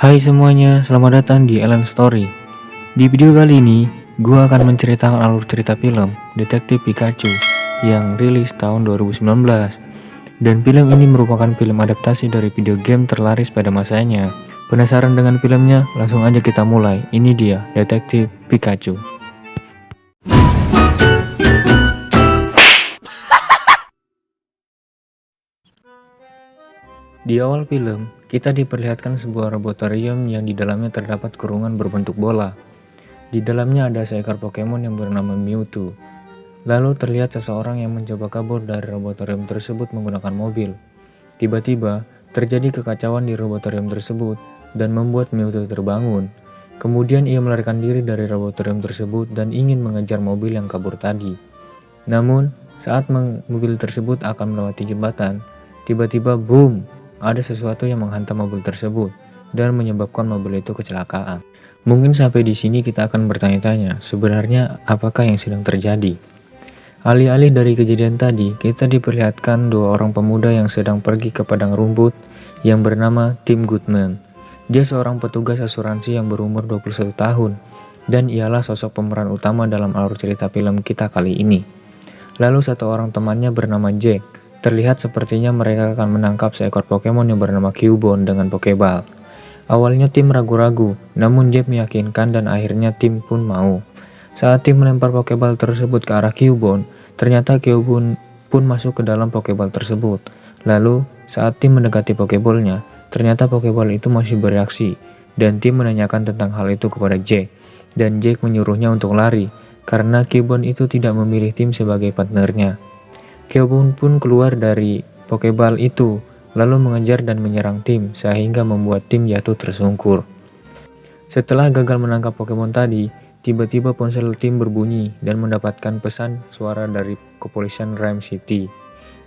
Hai semuanya, selamat datang di Ellen Story. Di video kali ini, gua akan menceritakan alur cerita film Detektif Pikachu yang rilis tahun 2019. Dan film ini merupakan film adaptasi dari video game terlaris pada masanya. Penasaran dengan filmnya? Langsung aja kita mulai. Ini dia, Detektif Pikachu. Di awal film, kita diperlihatkan sebuah laboratorium yang di dalamnya terdapat kurungan berbentuk bola. Di dalamnya ada seekor Pokemon yang bernama Mewtwo. Lalu terlihat seseorang yang mencoba kabur dari laboratorium tersebut menggunakan mobil. Tiba-tiba, terjadi kekacauan di laboratorium tersebut dan membuat Mewtwo terbangun. Kemudian ia melarikan diri dari laboratorium tersebut dan ingin mengejar mobil yang kabur tadi. Namun, saat mobil tersebut akan melewati jembatan, tiba-tiba boom! Ada sesuatu yang menghantam mobil tersebut dan menyebabkan mobil itu kecelakaan. Mungkin sampai di sini kita akan bertanya-tanya, sebenarnya apakah yang sedang terjadi? Alih-alih dari kejadian tadi, kita diperlihatkan dua orang pemuda yang sedang pergi ke padang rumput yang bernama Tim Goodman. Dia seorang petugas asuransi yang berumur 21 tahun dan ialah sosok pemeran utama dalam alur cerita film kita kali ini. Lalu satu orang temannya bernama Jack. Terlihat sepertinya mereka akan menangkap seekor Pokemon yang bernama Cubone dengan Pokeball. Awalnya Tim ragu-ragu, namun Jack meyakinkan dan akhirnya Tim pun mau. Saat Tim melempar Pokeball tersebut ke arah Cubone, ternyata Cubone pun masuk ke dalam Pokeball tersebut. Lalu, saat Tim mendekati Pokeballnya, ternyata Pokeball itu masih bereaksi, dan Tim menanyakan tentang hal itu kepada Jack. Dan Jack menyuruhnya untuk lari, karena Cubone itu tidak memilih Tim sebagai partnernya. Cubone pun keluar dari Pokeball itu, lalu mengejar dan menyerang Tim, sehingga membuat Tim jatuh tersungkur. Setelah gagal menangkap Pokemon tadi, tiba-tiba ponsel Tim berbunyi dan mendapatkan pesan suara dari kepolisian Rhyme City,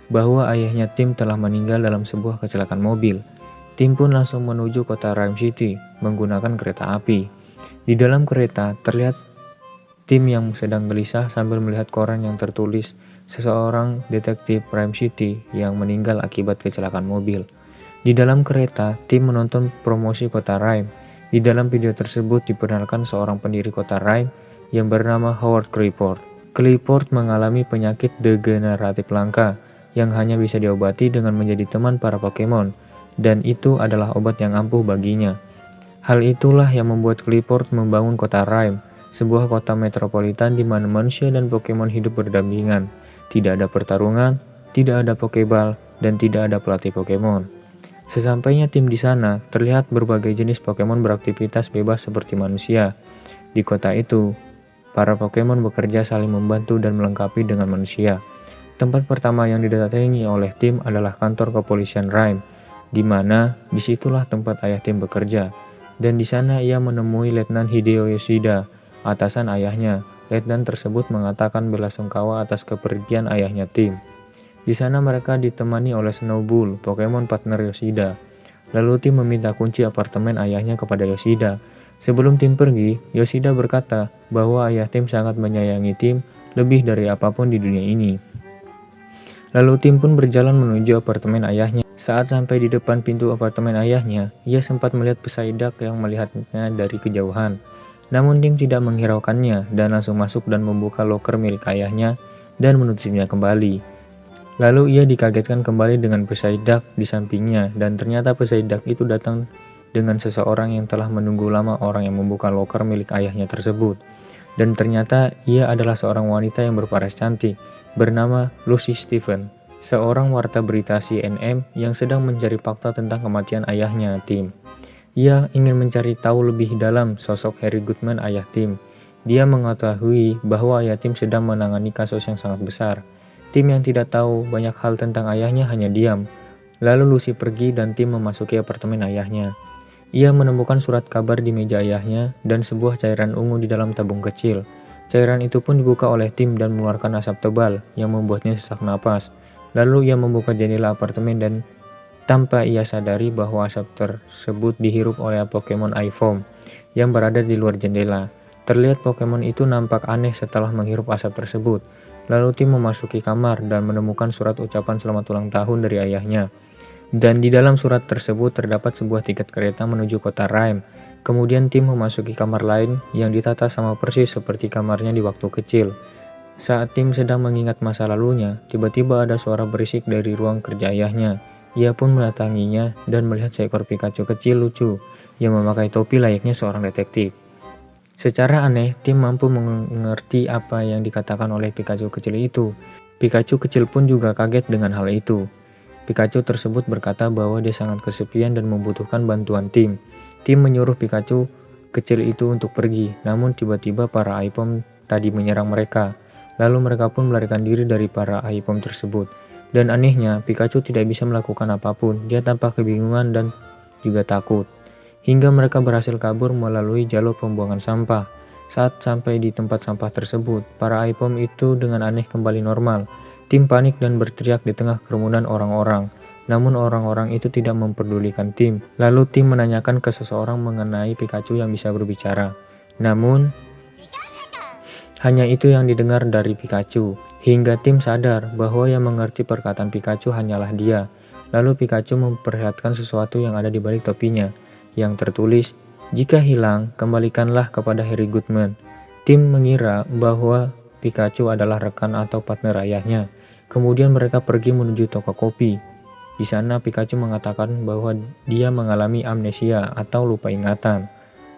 bahwa ayahnya Tim telah meninggal dalam sebuah kecelakaan mobil. Tim pun langsung menuju kota Rhyme City menggunakan kereta api. Di dalam kereta, terlihat Tim yang sedang gelisah sambil melihat koran yang tertulis seseorang detektif Rhyme City yang meninggal akibat kecelakaan mobil. Di dalam kereta, Tim menonton promosi kota Rhyme. Di dalam video tersebut diperkenalkan seorang pendiri kota Rhyme yang bernama Howard Clayport. Clayport mengalami penyakit degeneratif langka yang hanya bisa diobati dengan menjadi teman para Pokemon, dan itu adalah obat yang ampuh baginya. Hal itulah yang membuat Clayport membangun kota Rhyme, sebuah kota metropolitan di mana manusia dan Pokemon hidup berdampingan. Tidak ada pertarungan, tidak ada Pokeball, dan tidak ada pelatih Pokemon. Sesampainya Tim di sana, terlihat berbagai jenis Pokemon beraktivitas bebas seperti manusia. Di kota itu, para Pokemon bekerja saling membantu dan melengkapi dengan manusia. Tempat pertama yang didatangi oleh Tim adalah kantor kepolisian Rhyme, di mana disitulah tempat ayah Tim bekerja. Dan di sana ia menemui Letnan Hideo Yoshida, atasan ayahnya. Letnan tersebut mengatakan belasungkawa atas kepergian ayahnya Tim. Di sana mereka ditemani oleh Snowball, Pokemon partner Yoshida. Lalu Tim meminta kunci apartemen ayahnya kepada Yoshida. Sebelum Tim pergi, Yoshida berkata bahwa ayah Tim sangat menyayangi Tim lebih dari apapun di dunia ini. Lalu Tim pun berjalan menuju apartemen ayahnya. Saat sampai di depan pintu apartemen ayahnya, ia sempat melihat Psyduck yang melihatnya dari kejauhan. Namun Tim tidak menghiraukannya dan langsung masuk dan membuka loker milik ayahnya dan menutupnya kembali. Lalu ia dikagetkan kembali dengan Psyduck di sampingnya, dan ternyata Psyduck itu datang dengan seseorang yang telah menunggu lama orang yang membuka loker milik ayahnya tersebut. Dan ternyata ia adalah seorang wanita yang berparas cantik bernama Lucy Stephen, seorang warta berita CNN yang sedang mencari fakta tentang kematian ayahnya Tim. Ia ingin mencari tahu lebih dalam sosok Harry Goodman ayah Tim. Dia mengetahui bahwa ayah Tim sedang menangani kasus yang sangat besar. Tim yang tidak tahu banyak hal tentang ayahnya hanya diam. Lalu Lucy pergi dan Tim memasuki apartemen ayahnya. Ia menemukan surat kabar di meja ayahnya dan sebuah cairan ungu di dalam tabung kecil. Cairan itu pun dibuka oleh Tim dan mengeluarkan asap tebal yang membuatnya sesak napas. Lalu ia membuka jendela apartemen dan tanpa ia sadari bahwa asap tersebut dihirup oleh Pokemon iFoam yang berada di luar jendela. Terlihat Pokemon itu nampak aneh setelah menghirup asap tersebut. Lalu Tim memasuki kamar dan menemukan surat ucapan selamat ulang tahun dari ayahnya. Dan di dalam surat tersebut terdapat sebuah tiket kereta menuju kota Rhyme. Kemudian tim memasuki kamar lain yang ditata sama persis seperti kamarnya di waktu kecil. Saat Tim sedang mengingat masa lalunya, tiba-tiba ada suara berisik dari ruang kerja ayahnya. Ia pun mendatanginya dan melihat seekor Pikachu kecil lucu yang memakai topi layaknya seorang detektif. Secara aneh, Tim mampu mengerti apa yang dikatakan oleh Pikachu kecil itu. Pikachu kecil pun juga kaget dengan hal itu. Pikachu tersebut berkata bahwa dia sangat kesepian dan membutuhkan bantuan Tim. Tim menyuruh Pikachu kecil itu untuk pergi, namun tiba-tiba para Aipom tadi menyerang mereka. Lalu mereka pun melarikan diri dari para Aipom tersebut. Dan anehnya, Pikachu tidak bisa melakukan apapun. Dia tampak kebingungan dan juga takut. Hingga mereka berhasil kabur melalui jalur pembuangan sampah. Saat sampai di tempat sampah tersebut, para Aipom itu dengan aneh kembali normal. Tim panik dan berteriak di tengah kerumunan orang-orang. Namun orang-orang itu tidak memperdulikan Tim. Lalu Tim menanyakan ke seseorang mengenai Pikachu yang bisa berbicara. Namun hanya itu yang didengar dari Pikachu, hingga Tim sadar bahwa yang mengerti perkataan Pikachu hanyalah dia. Lalu Pikachu memperlihatkan sesuatu yang ada di balik topinya, yang tertulis, "Jika hilang, kembalikanlah kepada Harry Goodman." Tim mengira bahwa Pikachu adalah rekan atau partner ayahnya. Kemudian mereka pergi menuju toko kopi. Di sana Pikachu mengatakan bahwa dia mengalami amnesia atau lupa ingatan.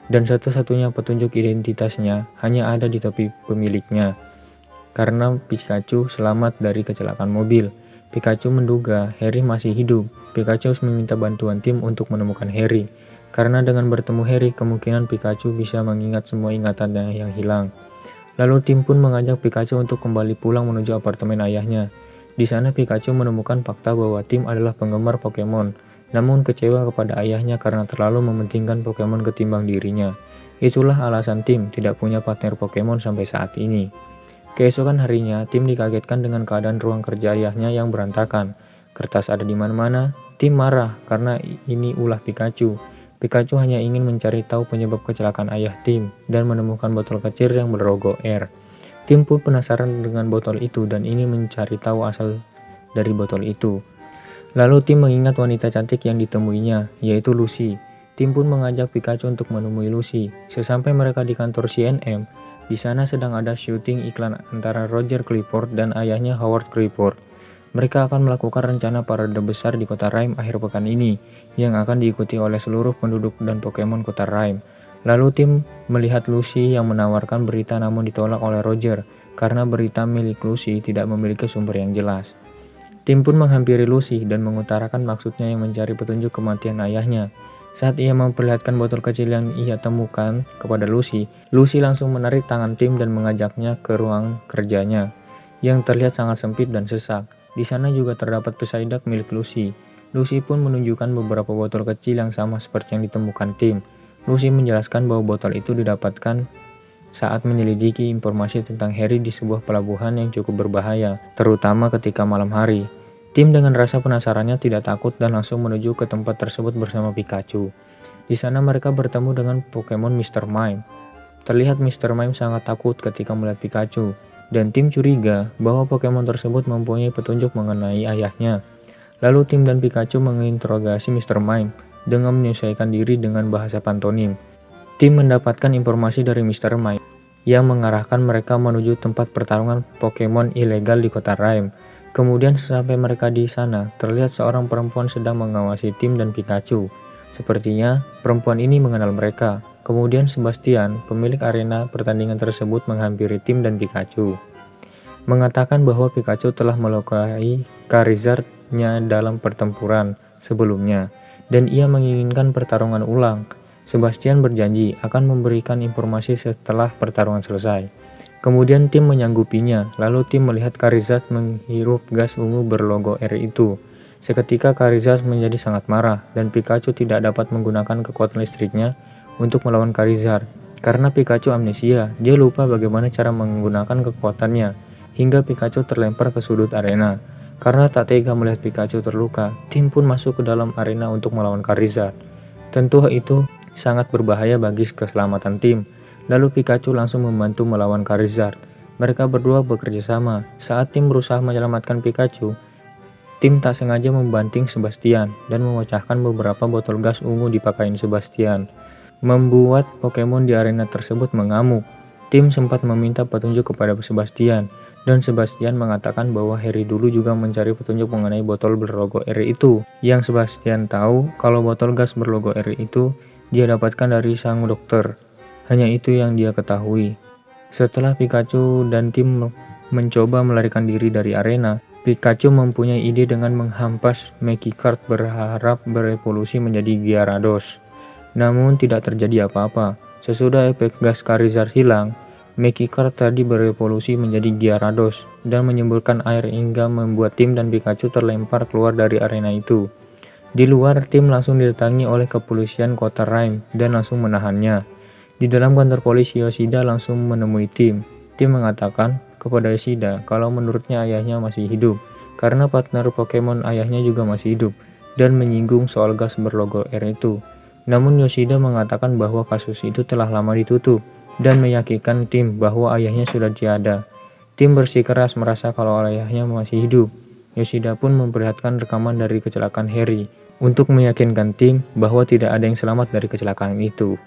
Dan satu-satunya petunjuk identitasnya hanya ada di topi pemiliknya. Karena Pikachu selamat dari kecelakaan mobil, Pikachu menduga Harry masih hidup. Pikachu meminta bantuan Tim untuk menemukan Harry. Karena dengan bertemu Harry, kemungkinan Pikachu bisa mengingat semua ingatannya yang hilang. Lalu Tim pun mengajak Pikachu untuk kembali pulang menuju apartemen ayahnya. Di sana Pikachu menemukan fakta bahwa Tim adalah penggemar Pokemon. Namun kecewa kepada ayahnya karena terlalu mementingkan Pokemon ketimbang dirinya. Itulah alasan Tim tidak punya partner Pokemon sampai saat ini. Keesokan harinya, Tim dikagetkan dengan keadaan ruang kerja ayahnya yang berantakan. Kertas ada di mana-mana. Tim marah karena ini ulah Pikachu. Pikachu hanya ingin mencari tahu penyebab kecelakaan ayah Tim dan menemukan botol kecil yang berlogo R. Tim pun penasaran dengan botol itu dan ingin mencari tahu asal dari botol itu. Lalu Tim mengingat wanita cantik yang ditemuinya, yaitu Lucy. Tim pun mengajak Pikachu untuk menemui Lucy. Sesampai mereka di kantor CNM, di sana sedang ada syuting iklan antara Roger Clifford dan ayahnya Howard Clifford. Mereka akan melakukan rencana parade besar di kota Rhyme akhir pekan ini, yang akan diikuti oleh seluruh penduduk dan Pokemon kota Rhyme. Lalu Tim melihat Lucy yang menawarkan berita namun ditolak oleh Roger, karena berita milik Lucy tidak memiliki sumber yang jelas. Tim pun menghampiri Lucy dan mengutarakan maksudnya yang mencari petunjuk kematian ayahnya. Saat ia memperlihatkan botol kecil yang ia temukan kepada Lucy, Lucy langsung menarik tangan Tim dan mengajaknya ke ruang kerjanya, yang terlihat sangat sempit dan sesak. Di sana juga terdapat pesaidak milik Lucy. Lucy pun menunjukkan beberapa botol kecil yang sama seperti yang ditemukan Tim. Lucy menjelaskan bahwa botol itu didapatkan saat menyelidiki informasi tentang Harry di sebuah pelabuhan yang cukup berbahaya, terutama ketika malam hari. Tim dengan rasa penasarannya tidak takut dan langsung menuju ke tempat tersebut bersama Pikachu. Di sana mereka bertemu dengan Pokemon Mr. Mime. Terlihat Mr. Mime sangat takut ketika melihat Pikachu, dan Tim curiga bahwa Pokemon tersebut mempunyai petunjuk mengenai ayahnya. Lalu Tim dan Pikachu menginterogasi Mr. Mime dengan menyesuaikan diri dengan bahasa pantonim. Tim mendapatkan informasi dari Mr. Mime yang mengarahkan mereka menuju tempat pertarungan Pokemon ilegal di kota Rhyme. Kemudian sesampai mereka di sana, terlihat seorang perempuan sedang mengawasi Tim dan Pikachu. Sepertinya perempuan ini mengenal mereka. Kemudian Sebastian, pemilik arena pertandingan tersebut, menghampiri Tim dan Pikachu, mengatakan bahwa Pikachu telah melukai Charizard-nya dalam pertempuran sebelumnya, dan ia menginginkan pertarungan ulang. Sebastian berjanji akan memberikan informasi setelah pertarungan selesai. Kemudian Tim menyanggupinya, lalu Tim melihat Charizard menghirup gas ungu berlogo R itu. Seketika Charizard menjadi sangat marah, dan Pikachu tidak dapat menggunakan kekuatan listriknya untuk melawan Charizard. Karena Pikachu amnesia, dia lupa bagaimana cara menggunakan kekuatannya, hingga Pikachu terlempar ke sudut arena. Karena tak tega melihat Pikachu terluka, Tim pun masuk ke dalam arena untuk melawan Charizard. Tentu itu sangat berbahaya bagi keselamatan Tim. Lalu Pikachu langsung membantu melawan Charizard. Mereka berdua bekerja sama. Saat Tim berusaha menyelamatkan Pikachu, Tim tak sengaja membanting Sebastian dan memecahkan beberapa botol gas ungu di pakaian Sebastian, membuat Pokemon di arena tersebut mengamuk. Tim sempat meminta petunjuk kepada Sebastian, dan Sebastian mengatakan bahwa Harry dulu juga mencari petunjuk mengenai botol berlogo R itu. Yang Sebastian tahu kalau botol gas berlogo R itu dia dapatkan dari sang dokter. Hanya itu yang dia ketahui. Setelah Pikachu dan tim mencoba melarikan diri dari arena, Pikachu mempunyai ide dengan menghampas Magikarp berharap berevolusi menjadi Gyarados. Namun tidak terjadi apa-apa. Sesudah efek gas Charizard hilang, Magikarp tadi berevolusi menjadi Gyarados dan menyemburkan air hingga membuat tim dan Pikachu terlempar keluar dari arena itu. Di luar, tim langsung didatangi oleh kepolisian kota Rhyme dan langsung menahannya. Di dalam kantor polisi, Yoshida langsung menemui tim. Tim mengatakan kepada Yoshida kalau menurutnya ayahnya masih hidup, karena partner Pokemon ayahnya juga masih hidup, dan menyinggung soal gas berlogo R itu. Namun Yoshida mengatakan bahwa kasus itu telah lama ditutup, dan meyakinkan tim bahwa ayahnya sudah tiada. Tim bersikeras merasa kalau ayahnya masih hidup. Yoshida pun memperlihatkan rekaman dari kecelakaan Harry, untuk meyakinkan tim bahwa tidak ada yang selamat dari kecelakaan itu.